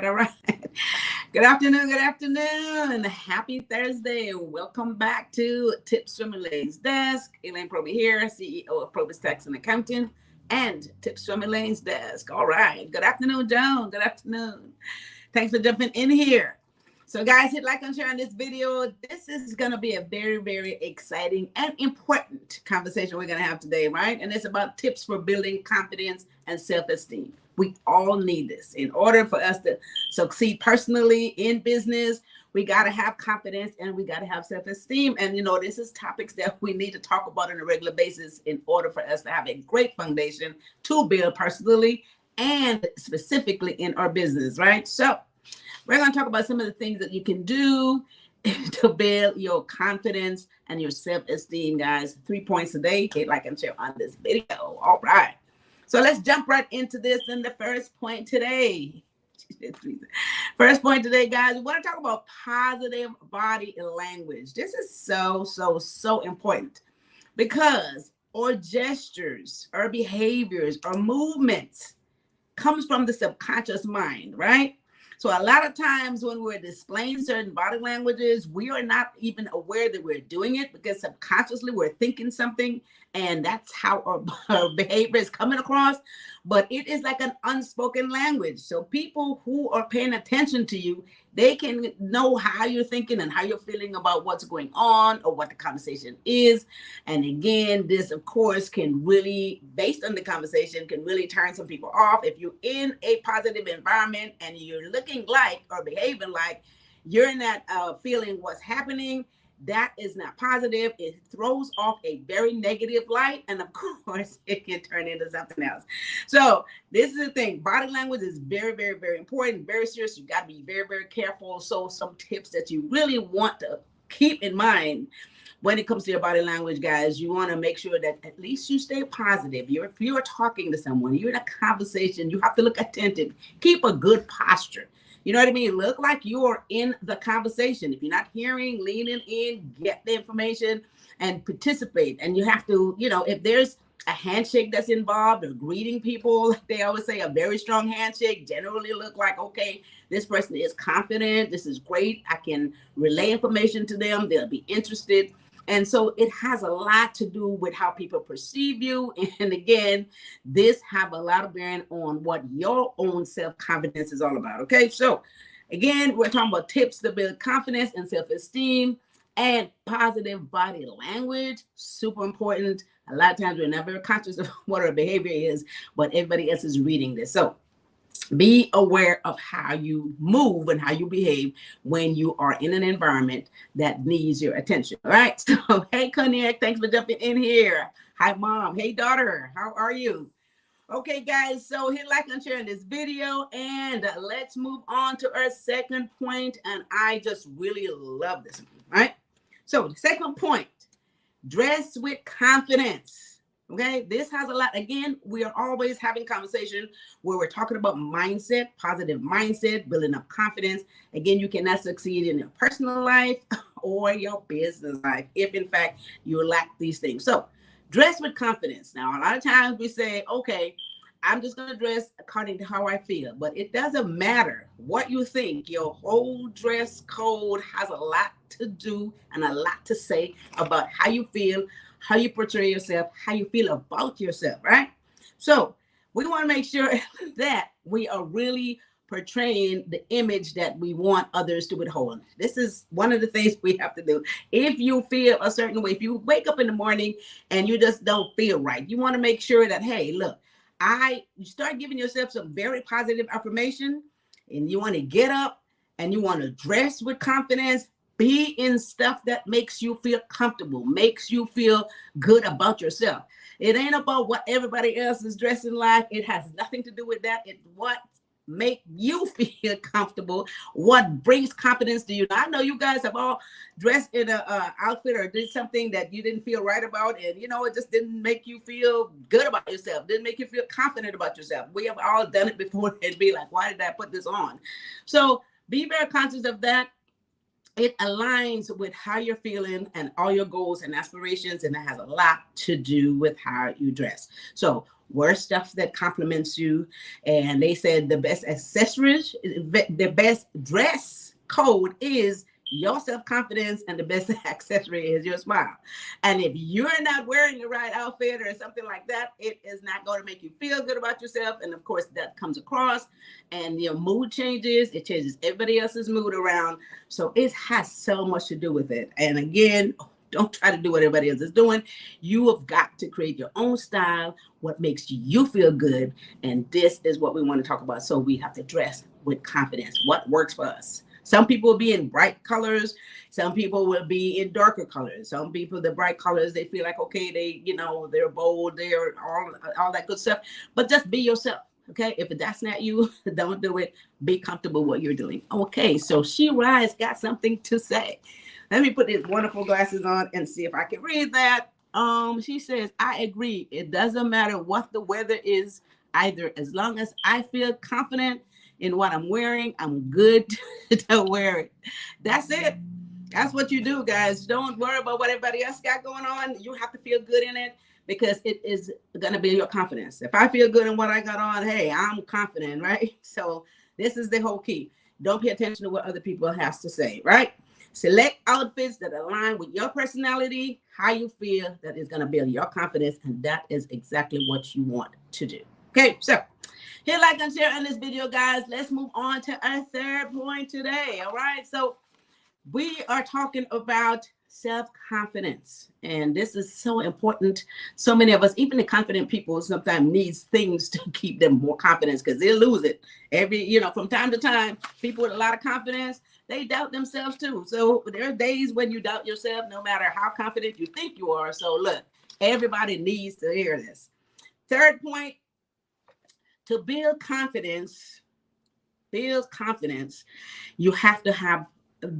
right, all right. Good afternoon, and happy Thursday. Welcome back to Tips from Elaine's Desk. Elaine Proby here, CEO of PROBY'S Tax and Accounting, and Tips from Elaine's Desk. All right. Good afternoon, Joan. Good afternoon. Thanks for jumping in here. So guys, hit like and share on this video. This is going to be a very, very exciting and important conversation we're going to have today, right? And it's about tips for building confidence and self-esteem. We all need this. In order for us to succeed personally in business, we got to have confidence and we got to have self-esteem. And, this is topics that we need to talk about on a regular basis in order for us to have a great foundation to build personally and specifically in our business, right? So we're going to talk about some of the things that you can do to build your confidence and your self-esteem, guys. 3 points today. Hit like and share on this video. All right. So let's jump right into this. And the first point today, guys, we want to talk about positive body language. This is so important because our gestures, our behaviors, our movements comes from the subconscious mind, right? So a lot of times when we're displaying certain body languages, we are not even aware that we're doing it because subconsciously we're thinking something and that's how our behavior is coming across. But it is like an unspoken language. So people who are paying attention to you, they can know how you're thinking and how you're feeling about what's going on or what the conversation is. And again, this, of course, can really, based on the conversation, can really turn some people off. If you're in a positive environment and you're looking like or behaving like you're not feeling what's happening, that is not positive. It throws off a very negative light. And of course, it can turn into something else. So this is the thing. Body language is very, very, very important, very serious. You got to be very, very careful. So some tips that you really want to keep in mind when it comes to your body language, guys, you want to make sure that at least you stay positive. If you're talking to someone, you're in a conversation, you have to look attentive. Keep a good posture. You know what I mean? Look like you're in the conversation. If you're not hearing, leaning in, get the information and participate. And you have to, if there's a handshake that's involved or greeting people, like they always say, a very strong handshake generally look like, okay, this person is confident. This is great. I can relay information to them. They'll be interested. And so it has a lot to do with how people perceive you. And again, this have a lot of bearing on what your own self-confidence is all about. Okay, so again, we're talking about tips to build confidence and self-esteem and positive body language. Super important. A lot of times we're not very conscious of what our behavior is, but everybody else is reading this. So be aware of how you move and how you behave when you are in an environment that needs your attention. All right. So, hey, Connect, thanks for jumping in here. Hi, Mom. Hey, daughter. How are you? Okay, guys. So hit like and share in this video and let's move on to our second point. And I just really love this one. All right. So the second point, dress with confidence. Okay, this has a lot. Again, we are always having conversation where we're talking about mindset, positive mindset, building up confidence. Again, you cannot succeed in your personal life or your business life if, in fact, you lack these things. So dress with confidence. Now, a lot of times we say, okay, I'm just going to dress according to how I feel. But it doesn't matter what you think. Your whole dress code has a lot to do and a lot to say about how you feel, how you portray yourself, how you feel about yourself, right? So we want to make sure that we are really portraying the image that we want others to withhold. This is one of the things we have to do. If you feel a certain way, if you wake up in the morning and you just don't feel right, you want to make sure that, hey, look, you start giving yourself some very positive affirmation and you want to get up and you want to dress with confidence. Be in stuff that makes you feel comfortable, makes you feel good about yourself. It ain't about what everybody else is dressing like. It has nothing to do with that. It's what make you feel comfortable, what brings confidence to you. Now, I know you guys have all dressed in a outfit or did something that you didn't feel right about, and it just didn't make you feel good about yourself, didn't make you feel confident about yourself. We have all done it before and be like, why did I put this on? So be very conscious of that. it aligns with how you're feeling and all your goals and aspirations, and it has a lot to do with how you dress. So wear stuff that compliments you. And they said the best accessories, the best dress code is your self-confidence, and the best accessory is your smile. And if you're not wearing the right outfit or something like that, it is not going to make you feel good about yourself. And of course that comes across, and your mood changes. It changes everybody else's mood around. So it has so much to do with it. And again, don't try to do what everybody else is doing. You have got to create your own style, what makes you feel good. And this is what we want to talk about. So we have to dress with confidence. What works for us? Some people will be in bright colors. Some people will be in darker colors. Some people, the bright colors, they feel like, okay, they, they're bold, they're all that good stuff. But just be yourself. Okay, if that's not you, don't do it. Be comfortable with what you're doing. Okay, so She Rise got something to say. Let me put these wonderful glasses on and see if I can read that. She says, I agree. It doesn't matter what the weather is either. As long as I feel confident in what I'm wearing, I'm good to wear it. That's it. That's what you do, guys. Don't worry about what everybody else got going on. You have to feel good in it, because it is going to be your confidence. If I feel good in what I got on, hey, I'm confident, right? So this is the whole key. Don't pay attention to what other people have to say, right? Select outfits that align with your personality, how you feel. That is going to build your confidence, and that is exactly what you want to do. Okay, so hit like and share on this video, guys. Let's move on to our third point today. All right, so we are talking about self-confidence, and this is so important. So many of us, even the confident people, sometimes needs things to keep them more confident, because they lose it from time to time. People with a lot of confidence, they doubt themselves too. So there are days when you doubt yourself, no matter how confident you think you are. So look, everybody needs to hear this. Third point: to build confidence, you have to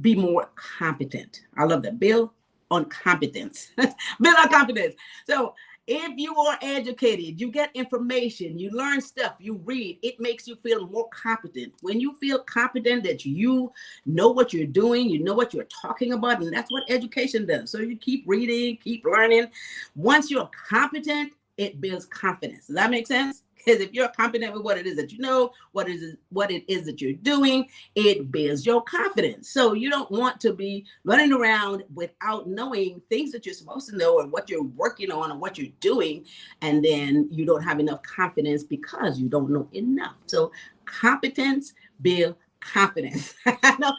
be more competent. I love that. Build on competence. Build on competence. So if you are educated, you get information, you learn stuff, you read, it makes you feel more competent. When you feel competent, that you know what you're doing, you know what you're talking about, and that's what education does. So you keep reading, keep learning. Once you're competent, it builds confidence. Does that make sense? Because if you're confident with what it is that you know, what it is that you're doing, it builds your confidence. So you don't want to be running around without knowing things that you're supposed to know, or what you're working on, or what you're doing, and then you don't have enough confidence because you don't know enough. So competence builds confidence. I know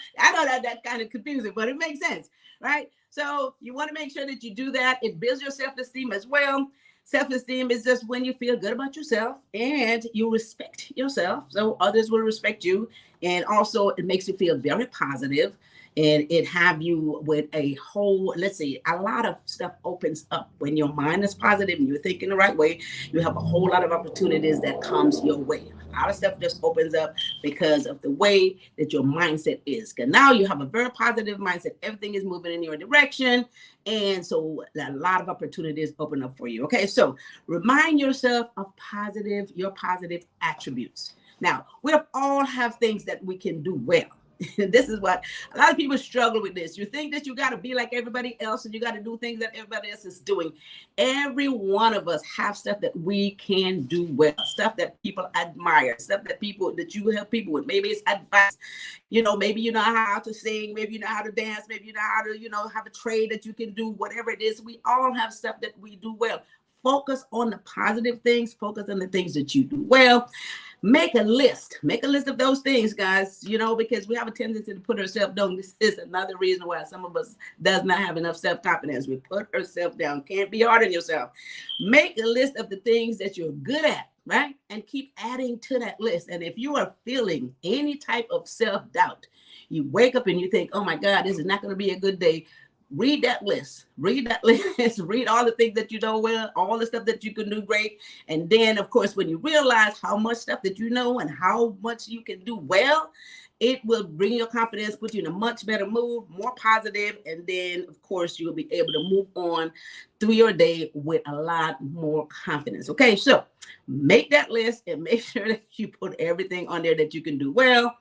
that kind of confusing, but it makes sense, right? So you want to make sure that you do that. It builds your self-esteem as well. Self-esteem is just when you feel good about yourself and you respect yourself, so others will respect you. And also it makes you feel very positive, and it have you with a whole, let's see, a lot of stuff opens up when your mind is positive and you're thinking the right way. You have a whole lot of opportunities that comes your way. A lot of stuff just opens up because of the way that your mindset is. Because now you have a very positive mindset. Everything is moving in your direction. And so a lot of opportunities open up for you. Okay, so remind yourself of your positive attributes. Now, we all have things that we can do well. This is what a lot of people struggle with. This, you think that you got to be like everybody else, and you got to do things that everybody else is doing. Every one of us have stuff that we can do well, stuff that people admire, stuff that you help people with. Maybe it's advice, maybe you know how to sing, maybe you know how to dance, maybe you know how to have a trade that you can do. Whatever it is, we all have stuff that we do well. Focus on the positive things. Focus on the things that you do well. Make a list of those things, guys, because we have a tendency to put ourselves down. This is another reason why some of us does not have enough self-confidence. We put ourselves down. Can't be hard on yourself. Make a list of the things that you're good at, right? And keep adding to that list. And if you are feeling any type of self-doubt, you wake up and you think, oh my God, this is not going to be a good day. Read that list. Read all the things that you know well, all the stuff that you can do great. And then, of course, when you realize how much stuff that you know and how much you can do well, it will bring your confidence, put you in a much better mood, more positive, and then, of course, you'll be able to move on through your day with a lot more confidence. Okay, so make that list and make sure that you put everything on there that you can do well,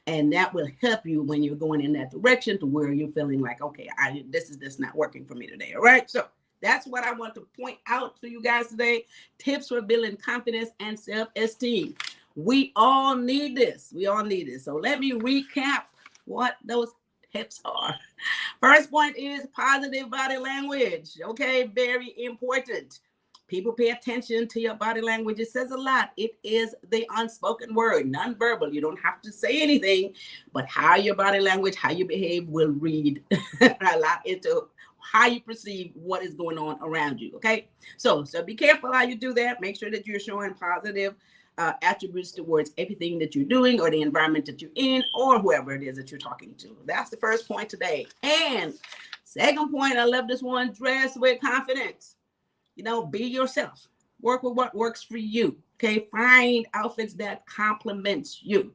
and that will help you when you're going in that direction to where you're feeling like, okay, this is just not working for me today. All right, so that's what I want to point out to you guys today. Tips for building confidence and self-esteem. We all need this. We all need this. So let me recap what those tips are. First point is positive body language. Okay, very important. People pay attention to your body language. It says a lot. It is the unspoken word, nonverbal. You don't have to say anything, but how your body language, how you behave will read a lot into how you perceive what is going on around you. Okay, so be careful how you do that. Make sure that you're showing positive attributes towards everything that you're doing or the environment that you're in or whoever it is that you're talking to. That's the first point today. And second point, I love this one, dress with confidence. Be yourself. Work with what works for you. Okay, find outfits that complements you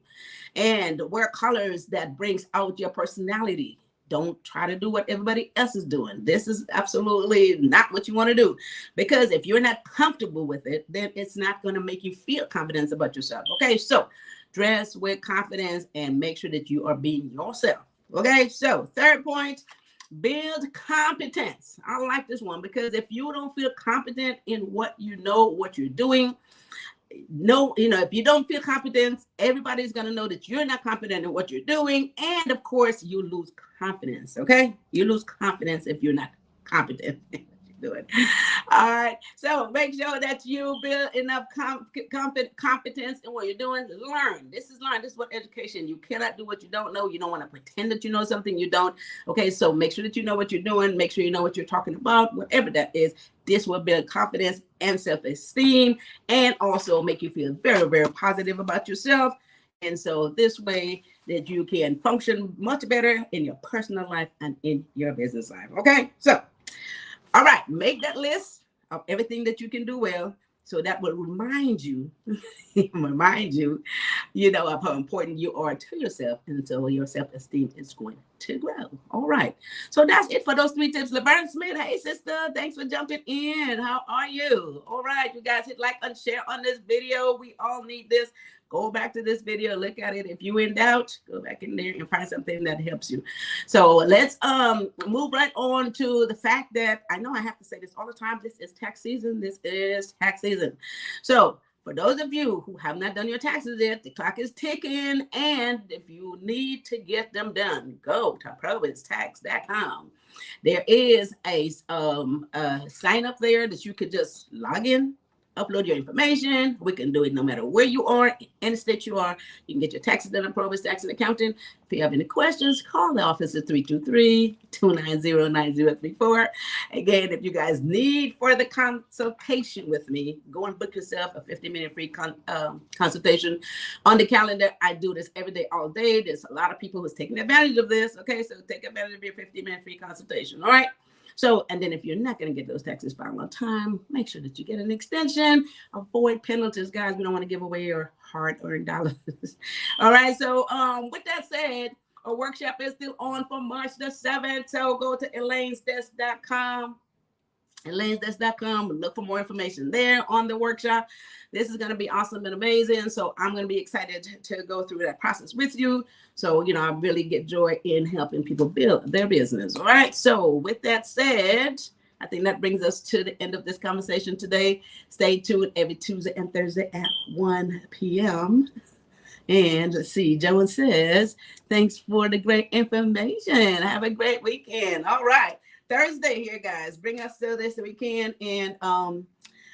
and wear colors that brings out your personality. Don't try to do what everybody else is doing. This is absolutely not what you want to do, because if you're not comfortable with it, then it's not going to make you feel confidence about yourself. Okay, so dress with confidence and make sure that you are being yourself. Okay, so third point, build competence. I like this one because if you don't feel competent in what you know, what you're doing, if you don't feel competent, everybody's going to know that you're not competent in what you're doing. And of course, you lose confidence. Okay. You lose confidence if you're not competent in what you're doing. All right. So make sure that you build enough competence in what you're doing. Learn. This is what education. You cannot do what you don't know. You don't want to pretend that you know something you don't. Okay. So make sure that you know what you're doing. Make sure you know what you're talking about, whatever that is. This will build confidence and self-esteem and also make you feel very, very positive about yourself. And so this way that you can function much better in your personal life and in your business life. Okay. So, all right, make that list of everything that you can do well. So that will remind you, of how important you are to yourself. And so your self-esteem is going to grow. All right. So that's it for those 3 tips. Laverne Smith, hey, sister. Thanks for jumping in. How are you? All right. You guys hit like and share on this video. We all need this. Go back to this video, look at it. If you're in doubt, go back in there and find something that helps you. So let's move right on to the fact that I know I have to say this all the time. This is tax season. This is tax season. So for those of you who have not done your taxes yet, the clock is ticking. And if you need to get them done, go to PROBY'S.com. There is a sign up there that you could just log in, upload your information. We can do it no matter where you are, any state you are. You can get your taxes done at PROBY'S Tax and Accounting. If you have any questions, call the office at 323-290-9034. Again, if you guys need further consultation with me, go and book yourself a 50-minute free consultation on the calendar. I do this every day, all day. There's a lot of people who's taking advantage of this. Okay, so take advantage of your 50-minute free consultation. All right. So, and then if you're not going to get those taxes filed on time, make sure that you get an extension. Avoid penalties, guys. We don't want to give away your hard-earned dollars. All right. So, with that said, our workshop is still on for March the 7th. So go to elainesdesk.com. elainesdesk.com. Look for more information there on the workshop. This is going to be awesome and amazing. So I'm going to be excited to go through that process with you. So, I really get joy in helping people build their business. All right. So with that said, I think that brings us to the end of this conversation today. Stay tuned every Tuesday and Thursday at 1 p.m. And let's see, Joan says, thanks for the great information. Have a great weekend. All right. Thursday here, guys. Bring us to this weekend. And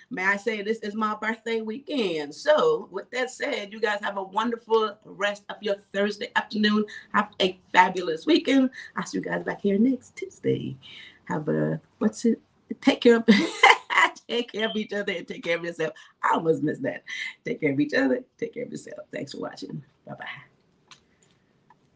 may I say, this is my birthday weekend. So with that said, you guys have a wonderful rest of your Thursday afternoon. Have a fabulous weekend. I'll see you guys back here next Tuesday. Take care of take care of each other and take care of yourself. I almost missed that. Take care of each other. Take care of yourself. Thanks for watching. Bye-bye.